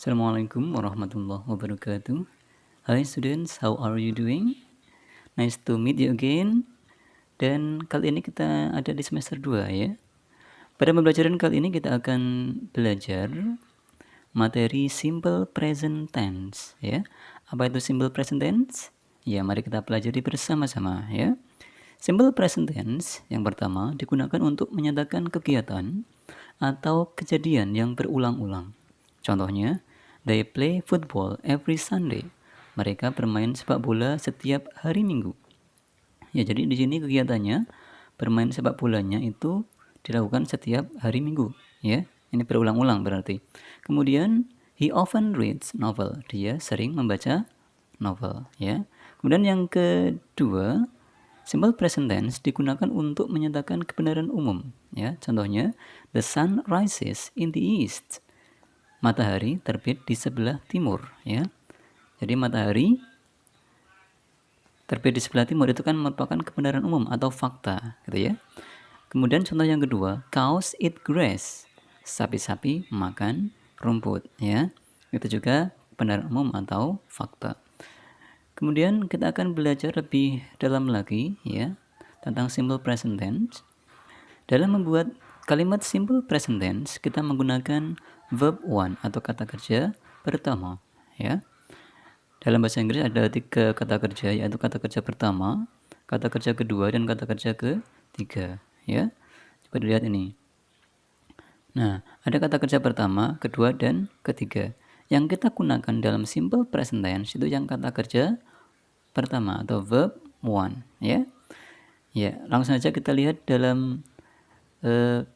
Assalamualaikum warahmatullahi wabarakatuh. Hi students, how are you doing? Nice to meet you again. Dan kali ini kita ada di semester 2 ya. Pada pembelajaran kali ini kita akan belajar materi simple present tense ya. Apa itu simple present tense? Ya, mari kita pelajari bersama-sama ya. Simple present tense yang pertama digunakan untuk menyatakan kegiatan atau kejadian yang berulang-ulang. Contohnya, they play football every Sunday. Mereka bermain sepak bola setiap hari Minggu. Ya, jadi di sini kegiatannya bermain sepak bolanya itu dilakukan setiap hari Minggu, ya. Ini berulang-ulang berarti. Kemudian he often reads novel. Dia sering membaca novel, ya. Kemudian yang kedua, simple present tense digunakan untuk menyatakan kebenaran umum, ya. Contohnya, the sun rises in the east. Matahari terbit di sebelah timur, ya. Jadi matahari terbit di sebelah timur itu kan merupakan kebenaran umum atau fakta, gitu ya. Kemudian contoh yang kedua, cows eat grass. Sapi-sapi makan rumput, ya. Itu juga kebenaran umum atau fakta. Kemudian kita akan belajar lebih dalam lagi ya tentang simple present tense. Dalam membuat kalimat simple present tense, kita menggunakan verb one atau kata kerja pertama ya. Dalam bahasa Inggris ada 3 kata kerja, yaitu kata kerja pertama, kata kerja kedua, dan kata kerja ketiga ya. Coba dilihat ini. Nah, ada kata kerja pertama, kedua, dan ketiga. Yang kita gunakan dalam simple present tense itu yang kata kerja pertama atau verb one ya. Ya, langsung saja kita lihat dalam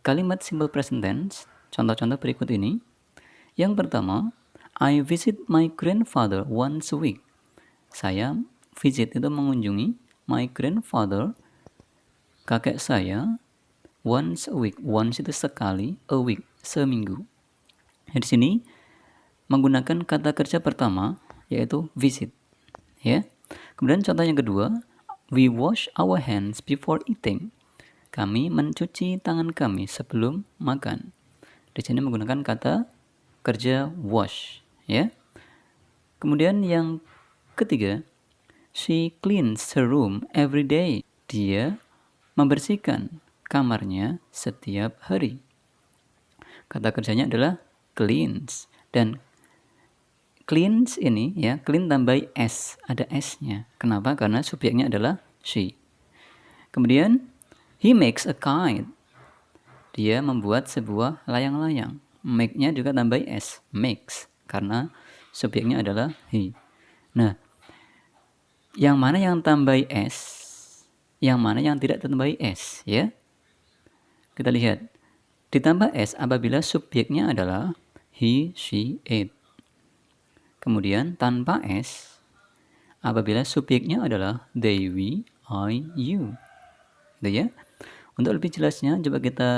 kalimat simple present tense. Contoh-contoh berikut ini. Yang pertama, I visit my grandfather once a week. Saya visit itu mengunjungi my grandfather, kakek saya, once a week. Once itu sekali, a week seminggu. Di sini menggunakan kata kerja pertama yaitu visit ya. Kemudian contoh yang kedua, we wash our hands before eating. Kami mencuci tangan kami sebelum makan. Di sini menggunakan kata kerja wash ya. Kemudian yang ketiga, she cleans her room every day. Dia membersihkan kamarnya setiap hari. Kata kerjanya adalah cleans, dan cleans ini ya, clean tambah s, ada s-nya. Kenapa? Karena subjeknya adalah she. Kemudian he makes a kite. Dia membuat sebuah layang-layang. Make-nya juga tambah s, makes, karena subjeknya adalah he. Nah, yang mana yang tambah s, yang mana yang tidak tambah s ya? Kita lihat. Ditambah s apabila subjeknya adalah he, she, it. Kemudian tanpa s apabila subjeknya adalah they, we, I, you. Gitu ya. Untuk lebih jelasnya coba kita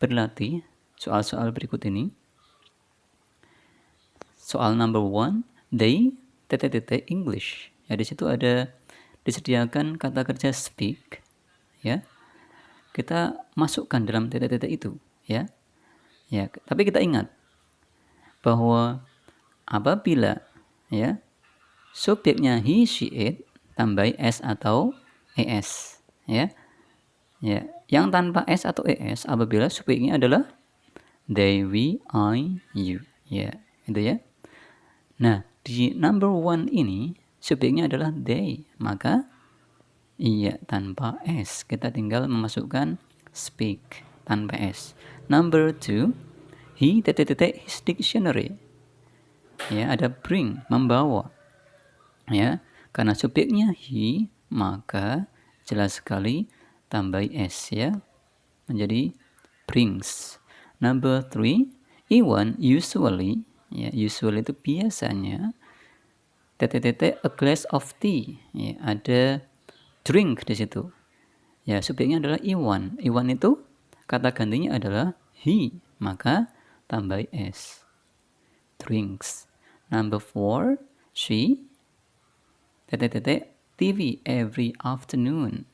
berlatih soal-soal berikut ini. Soal number 1, they English. Ya, di situ ada disediakan kata kerja speak ya. Kita masukkan dalam itu ya. Ya, tapi kita ingat bahwa apabila ya subjeknya he, she, it tambah s atau es ya. Ya, yang tanpa s atau es apabila subjeknya adalah they, we, I, you. Ya, itu ya. Nah, di number 1 ini subjeknya adalah they, maka iya tanpa s. Kita tinggal memasukkan speak tanpa s. Number 2, he his dictionary. Ya, ada bring, membawa. Ya, karena subjeknya he, maka jelas sekali tambah s ya, menjadi brings. Number 3, Iwan usually, ya, usually itu biasanya a glass of tea, ya, ada drink di situ. Ya, subjeknya adalah Iwan. Iwan itu kata gantinya adalah he, maka tambah s. Drinks. Number 4, she TV every afternoon.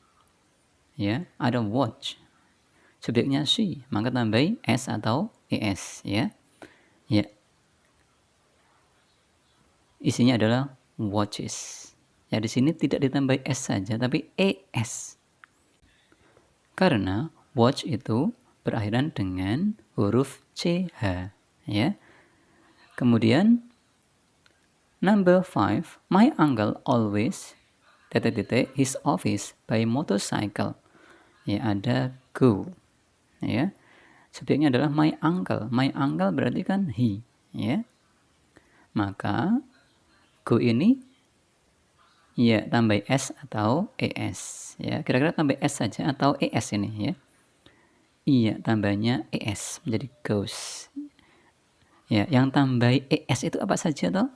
Ya, ada watch. Subjeknya she, maka tambah s atau es ya. Ya. isinya adalah watches. Ya, di sini tidak ditambah s saja tapi es. Karena watch itu berakhiran dengan huruf ch, ya. Kemudian number 5, my uncle always his office by motorcycle. Ya, ada go. Ya. Subjeknya adalah my uncle. My uncle berarti kan he, ya. Maka go ini ya tambah s atau es, ya. Kira-kira tambah s saja atau es ini, ya. Iya, tambahnya es menjadi goes. Ya, yang tambah es itu apa saja toh?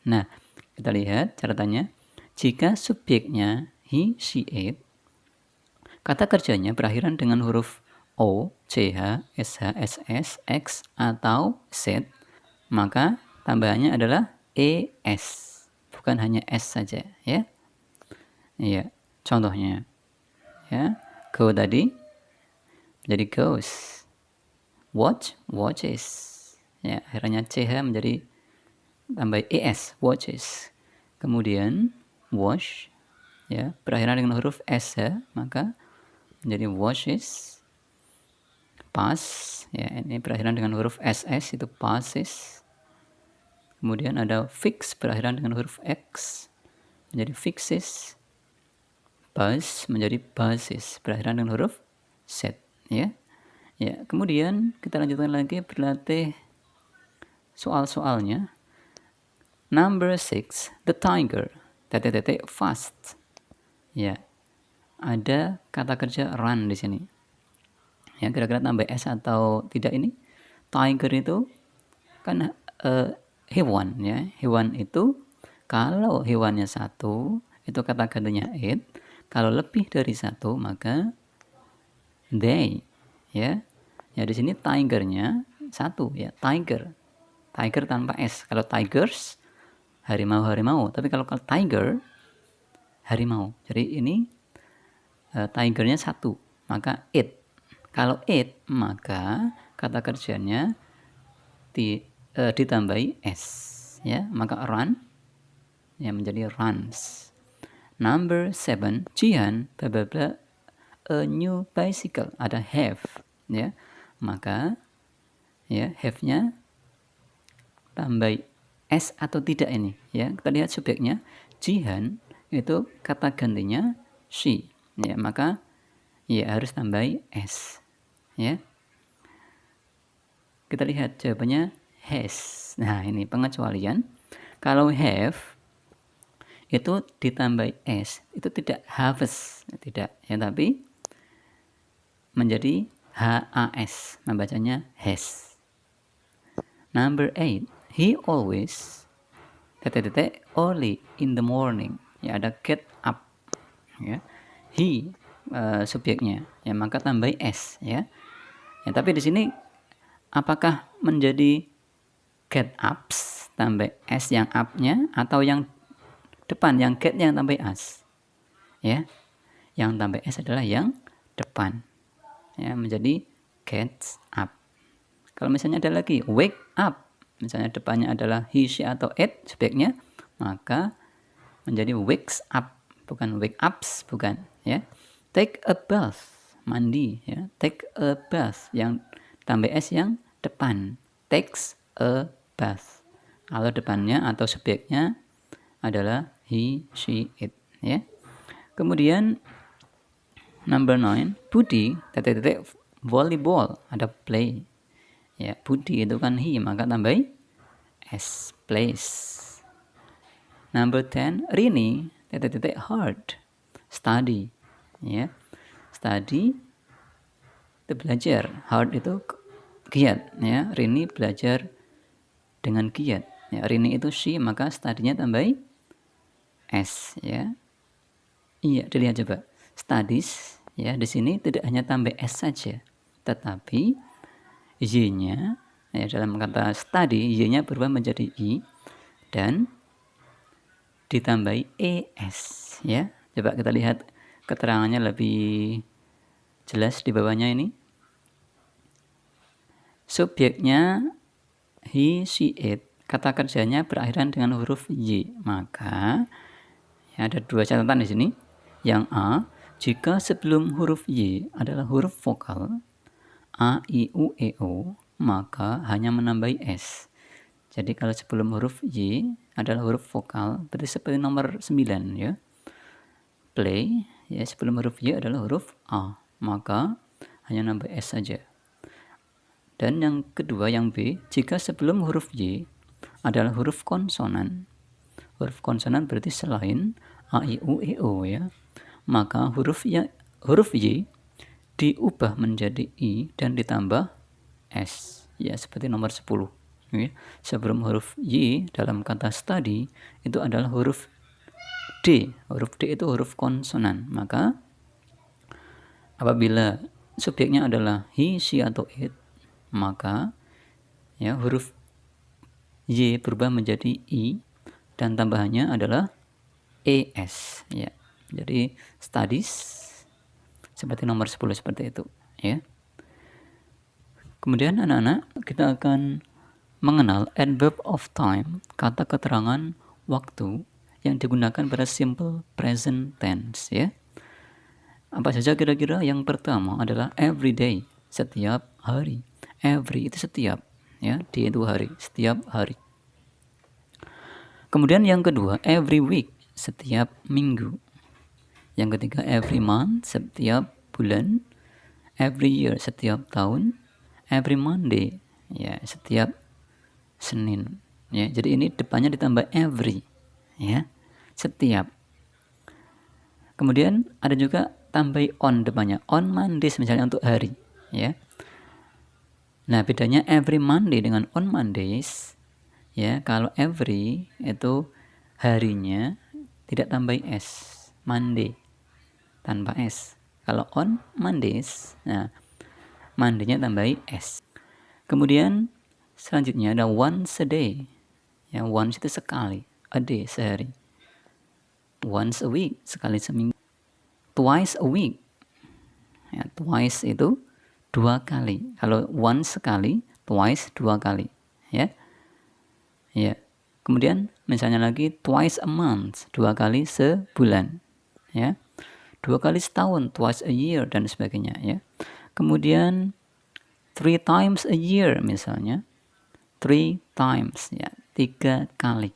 Nah, kita lihat catatannya. Jika subjeknya he, she, it, kata kerjanya berakhiran dengan huruf o, ch, sh, ss, x atau z, maka tambahannya adalah es, bukan hanya s saja, ya. Iya, contohnya, ya, go tadi menjadi goes, watch, watches, ya, akhirnya ch menjadi tambah es, watches. Kemudian wash, ya, berakhiran dengan huruf s, maka menjadi washes. Pass, ya, ini berakhiran dengan huruf ss, itu passes. Kemudian ada fix berakhiran dengan huruf x menjadi fixes. Buzz menjadi buzzes berakhiran dengan huruf z, ya. Ya, kemudian kita lanjutkan lagi berlatih soal-soalnya. Number 6, the tiger fast. Ya, ada kata kerja run di sini. Ya, kira-kira tambah s atau tidak ini? Tiger itu kan hewan, ya. Hewan itu kalau hewannya satu itu kata gantinya it. Kalau lebih dari satu maka they, ya. Ya, di sini tigernya satu, ya, tiger. Tiger tanpa s. Kalau tigers harimau, tapi kalau tiger harimau. Jadi ini tigernya satu, maka it. Kalau it maka kata kerjanya ditambahi s, ya, maka run ya menjadi runs. Number 7, Jihan bla bla bla a new bicycle, ada have, ya, maka ya have-nya tambah s atau tidak ini, ya. Kita lihat subjeknya Jihan itu kata gantinya she, ya, maka ya harus tambah s, ya. Kita lihat jawabannya has. Nah, ini pengecualian. Kalau have itu ditambah s itu tidak haves, tidak, ya, tapi menjadi has, membacanya has. Number 8, he always early in the morning, ya, ada get up, ya. He subjeknya, ya, maka tambah s, ya. Ya, tapi di sini apakah menjadi get ups tambah s yang up-nya atau yang depan, yang get yang tambah s, ya. Yang tambah s adalah yang depan, ya, menjadi gets up. Kalau misalnya ada lagi wake up, misalnya depannya adalah he, she atau it subjeknya, maka menjadi wakes up, bukan wake ups, bukan, ya. Take a bath, mandi, ya. Take a bath, yang tambah s yang depan, takes a bath. Kalau depannya atau subjeknya adalah he, she, it, ya. Kemudian number 9, Budi volleyball, ada play, ya. Budi itu kan he, maka tambah s, plays. Number 10, Rini hard, study, ya. Study itu belajar, hard itu giat, ya. Rini belajar dengan giat, ya. Rini itu she, maka studinya tambah s, ya. Iya, dilihat coba. Studies, ya, di sini tidak hanya tambah s saja, tetapi y-nya, ya, dalam kata study y-nya berubah menjadi i dan ditambahi es, ya. Coba kita lihat keterangannya lebih jelas di bawahnya ini. Subjeknya he, she, it, kata kerjanya berakhiran dengan huruf Y. Maka ya, ada dua catatan di sini. Yang A, jika sebelum huruf Y adalah huruf vokal A, I, U, E, O, maka hanya menambahi S. Jadi kalau sebelum huruf Y adalah huruf vokal, berarti seperti nomor 9 ya. Play, ya sebelum huruf Y adalah huruf A, maka hanya nambah S saja. Dan yang kedua, yang B, jika sebelum huruf Y adalah huruf konsonan. Huruf konsonan berarti selain A, I, U, E, O ya. Maka huruf Y diubah menjadi I dan ditambah S. Ya, seperti nomor 10. Ya. Sebelum huruf Y dalam kata study itu adalah huruf D. Huruf D itu huruf konsonan. Maka apabila subjeknya adalah he, she, atau it, maka ya huruf Y berubah menjadi I dan tambahannya adalah ES ya. Jadi studies seperti nomor 10 seperti itu ya. Kemudian anak-anak, kita akan mengenal adverb of time, kata keterangan waktu yang digunakan pada simple present tense ya. Apa saja kira-kira? Yang pertama adalah every day, setiap hari. Every itu setiap ya, day itu hari, setiap hari. Kemudian yang kedua, every week, setiap minggu. Yang ketiga, every month, setiap bulan. Every year, setiap tahun. Every Monday, ya, setiap Senin. Ya, jadi ini depannya ditambah every, ya, setiap. Kemudian ada juga tambah on depannya. On Mondays misalnya untuk hari, ya. Nah, bedanya every Monday dengan on Mondays, ya, kalau every itu harinya tidak tambah S, Monday tanpa S. Kalau on Mondays, nah Monday-nya tambahi S. Kemudian selanjutnya ada once a day. Ya, once itu sekali, a day sehari. Once a week, sekali seminggu. Twice a week. Ya, twice itu dua kali. Kalau once sekali, twice dua kali, ya. Ya. Kemudian misalnya lagi twice a month, dua kali sebulan, ya. Dua kali setahun, twice a year dan sebagainya, ya. Kemudian 3 times a year misalnya. 3 times, ya, 3 kali.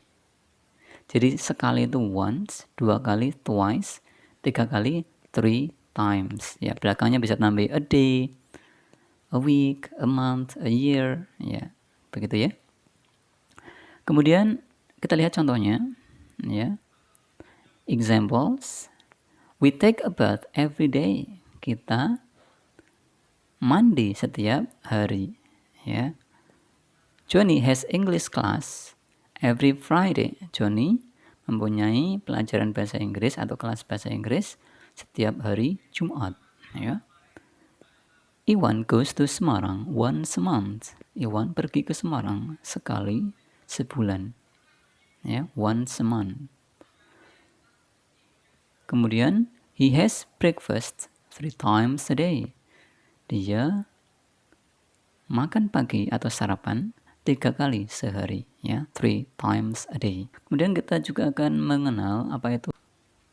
Jadi sekali itu once, dua kali twice, tiga kali 3 times. Ya, belakangnya bisa tambah a day, a week, a month, a year, ya. Begitu ya. Kemudian kita lihat contohnya, ya. Examples. We take a bath every day. Kita mandi setiap hari, ya. Johnny has English class every Friday. Johnny mempunyai pelajaran bahasa Inggris atau kelas bahasa Inggris setiap hari Jumat, ya. Iwan goes to Semarang once a month. Iwan pergi ke Semarang sekali sebulan, ya, once a month. Kemudian he has breakfast 3 times a day. Dia makan pagi atau sarapan 3 kali sehari, ya, 3 times a day. Kemudian kita juga akan mengenal apa itu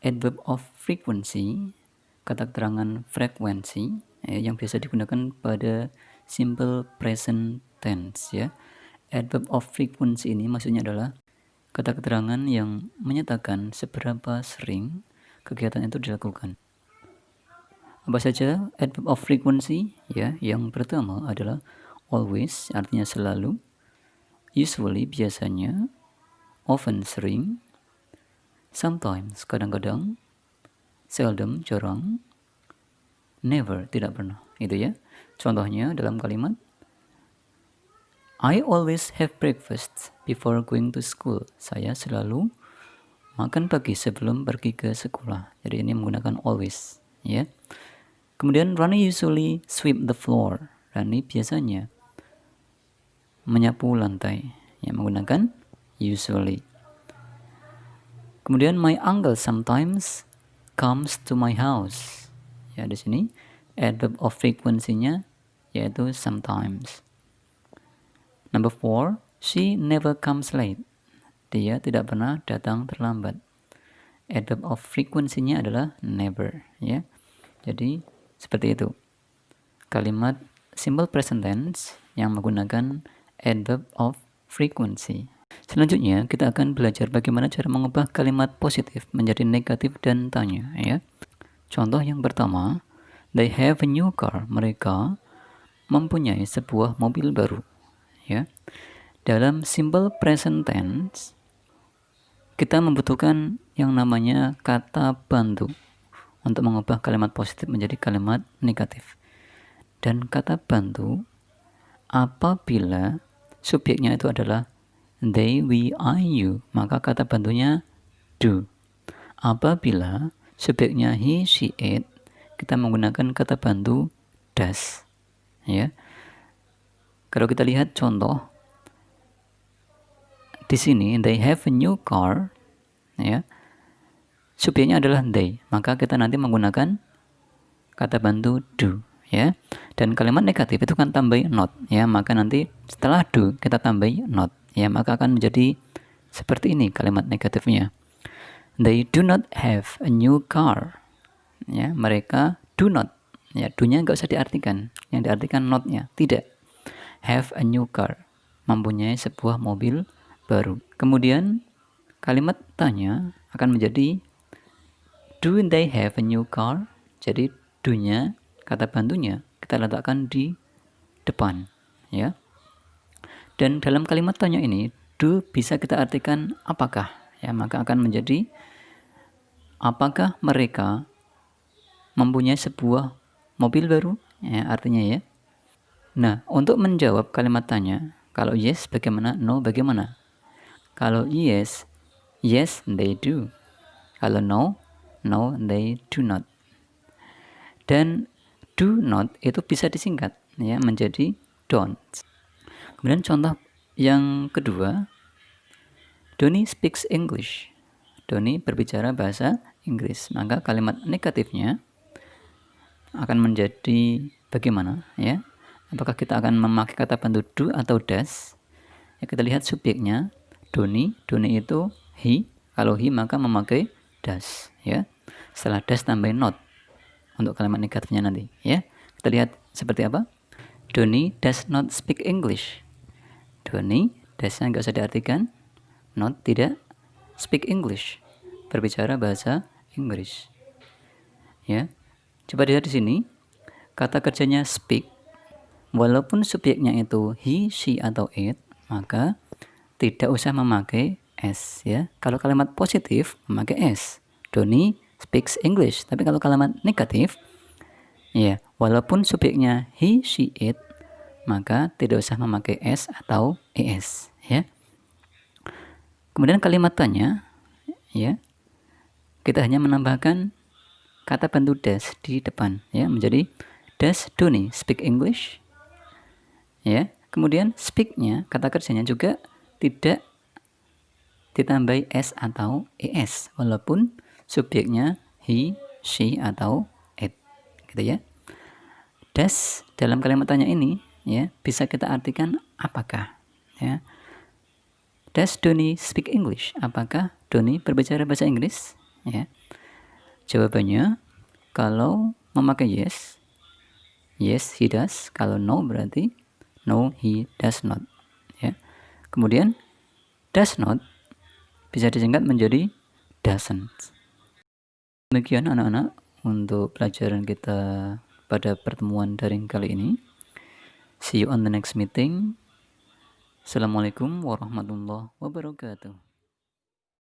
adverb of frequency, kata keterangan frekuensi, yang biasa digunakan pada simple present tense, ya. Adverb of frequency ini maksudnya adalah kata keterangan yang menyatakan seberapa sering kegiatan itu dilakukan. Apa saja adverb of frequency? Ya, yang pertama adalah always, artinya selalu. Usually, biasanya. Often, sering. Sometimes, kadang-kadang. Seldom, jarang. Never, tidak pernah. Itu ya. Contohnya dalam kalimat, I always have breakfast before going to school. Saya selalu makan pagi sebelum pergi ke sekolah. Jadi ini menggunakan always, ya. Kemudian Rani usually sweep the floor. Rani biasanya menyapu lantai, ya, menggunakan usually. Kemudian my uncle sometimes comes to my house. Ya, di sini adverb of frequency-nya yaitu sometimes. Number 4, She never comes late. Dia tidak pernah datang terlambat. Adverb of frequency-nya adalah never, ya. Jadi seperti itu. Kalimat simple present tense yang menggunakan adverb of frequency. Selanjutnya kita akan belajar bagaimana cara mengubah kalimat positif menjadi negatif dan tanya, ya. Contoh yang pertama, they have a new car. Mereka mempunyai sebuah mobil baru, ya. Dalam simple present tense kita membutuhkan yang namanya kata bantu untuk mengubah kalimat positif menjadi kalimat negatif. Dan kata bantu apabila subjeknya itu adalah they, we, I, you, maka kata bantunya do. Apabila subjeknya he, she, it, kita menggunakan kata bantu does, ya. Kalau kita lihat contoh di sini, they have a new car, ya. Subjeknya adalah they, maka kita nanti menggunakan kata bantu do, ya. Dan kalimat negatif itu kan tambah not, ya. Maka nanti setelah do kita tambah not, ya. Maka akan menjadi seperti ini kalimat negatifnya. They do not have a new car, ya. Mereka do not, ya. Do-nya nggak usah diartikan, yang diartikan not-nya, tidak. Have a new car, mempunyai sebuah mobil baru. Kemudian kalimat tanya akan menjadi do they have a new car? Jadi do-nya, kata bantunya kita letakkan di depan, ya. Dan dalam kalimat tanya ini do bisa kita artikan apakah, ya. Maka akan menjadi apakah mereka mempunyai sebuah mobil baru, ya, artinya, ya. Nah, untuk menjawab kalimat tanya, kalau yes bagaimana, no bagaimana? Kalau yes, yes they do. Kalau no, no they do not. Dan do not itu bisa disingkat, ya, menjadi don't. Kemudian contoh yang kedua, Doni speaks English. Doni berbicara bahasa Inggris. Maka kalimat negatifnya akan menjadi bagaimana, ya? Apakah kita akan memakai kata bantu do atau does? Ya, kita lihat subjeknya Doni. Doni itu he. Kalau he maka memakai does, ya. Setelah does tambahin not untuk kalimat negatifnya nanti, ya. Kita lihat seperti apa. Doni does not speak English. Doni, does-nya nggak usah diartikan. Not, tidak. Speak English, berbicara bahasa Inggris, ya. Coba dilihat di sini, kata kerjanya speak. Walaupun subjeknya itu he, she, atau it, maka tidak usah memakai s, ya. Kalau kalimat positif memakai s. Doni speaks English. Tapi kalau kalimat negatif, ya, walaupun subjeknya he, she, it, maka tidak usah memakai s atau es, ya. Kemudian kalimat tanya, ya, kita hanya menambahkan kata bantu does di depan, ya, menjadi does Doni speak English, ya. Kemudian speak-nya, kata kerjanya juga tidak ditambahi s atau es, walaupun subjeknya he, she, atau it, gitu, ya. Does dalam kalimat tanya ini, ya, bisa kita artikan apakah, ya. Does Doni speak English? Apakah Doni berbicara bahasa Inggris? Ya. Jawabannya, kalau memakai yes, yes he does. Kalau no berarti no he does not, ya. Kemudian does not bisa disingkat menjadi doesn't. Demikian anak-anak untuk pelajaran kita pada pertemuan daring kali ini. See you on the next meeting. Assalamualaikum warahmatullahi wabarakatuh.